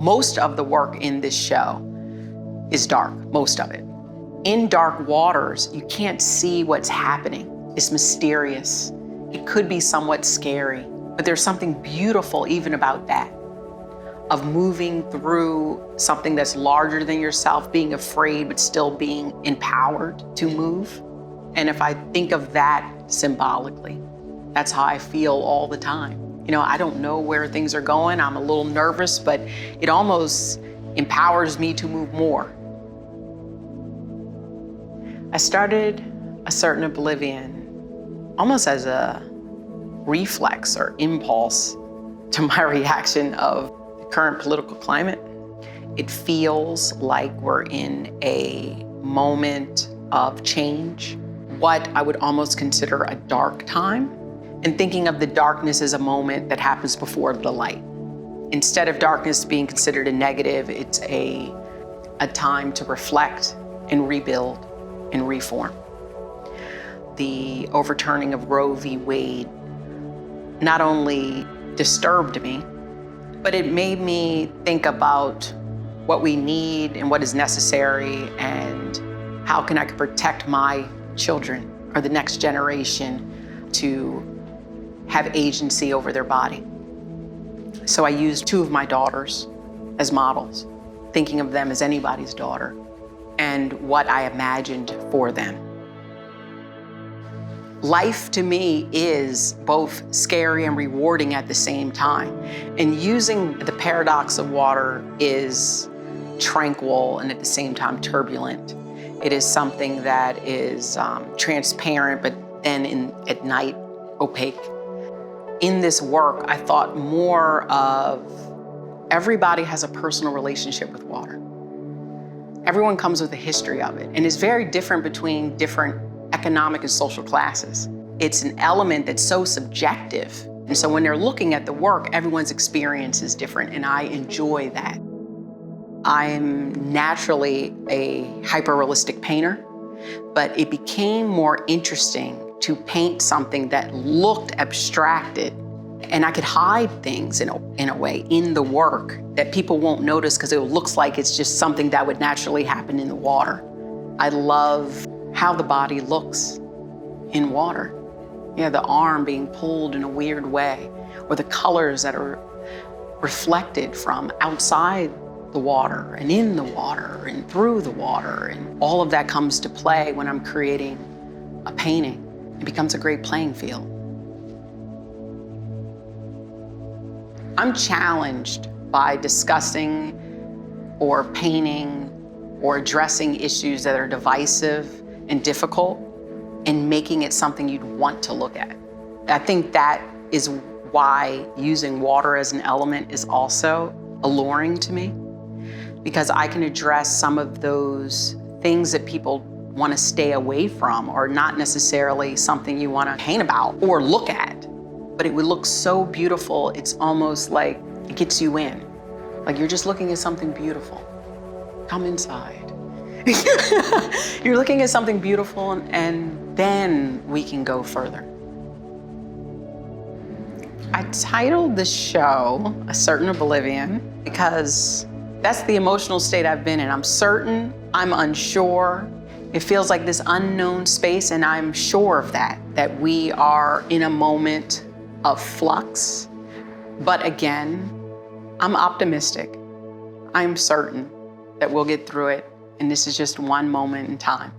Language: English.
Most of the work in this show is dark, most of it. In dark waters, you can't see what's happening. It's mysterious. It could be somewhat scary, but there's something beautiful even about that, of moving through something that's larger than yourself, being afraid, but still being empowered to move. And if I think of that symbolically, that's how I feel all the time. You know, I don't know where things are going. I'm a little nervous, but it almost empowers me to move more. I started A Certain Oblivion almost as a reflex or impulse to my reaction of the current political climate. It feels like we're in a moment of change, what I would almost consider a dark time, and thinking of the darkness as a moment that happens before the light. Instead of darkness being considered a negative, it's a time to reflect and rebuild and reform. The overturning of Roe v. Wade not only disturbed me, but it made me think about what we need and what is necessary and how can I protect my children or the next generation to have agency over their body. So I used 2 of my daughters as models, thinking of them as anybody's daughter and what I imagined for them. Life to me is both scary and rewarding at the same time. And using the paradox of water is tranquil and at the same time turbulent. It is something that is transparent, but then at night, opaque. In this work, I thought more of everybody has a personal relationship with water. Everyone comes with a history of it, and it's very different between different economic and social classes. It's an element that's so subjective. And so when they're looking at the work, everyone's experience is different, and I enjoy that. I'm naturally a hyper-realistic painter, but it became more interesting to paint something that looked abstracted, and I could hide things in a way in the work that people won't notice because it looks like it's just something that would naturally happen in the water. I love how the body looks in water. Yeah, the arm being pulled in a weird way, or the colors that are reflected from outside the water and in the water and through the water. And all of that comes to play when I'm creating a painting. It becomes a great playing field. I'm challenged by discussing or painting or addressing issues that are divisive and difficult and making it something you'd want to look at. I think that is why using water as an element is also alluring to me, because I can address some of those things that people want to stay away from, or not necessarily something you want to paint about or look at, but it would look so beautiful. It's almost like it gets you in, like you're just looking at something beautiful. Come inside. You're looking at something beautiful, and then we can go further. I titled the show A Certain Oblivion because that's the emotional state I've been in. I'm certain, I'm unsure. It feels like this unknown space, and I'm sure of that we are in a moment of flux. But again, I'm optimistic. I'm certain that we'll get through it, and this is just one moment in time.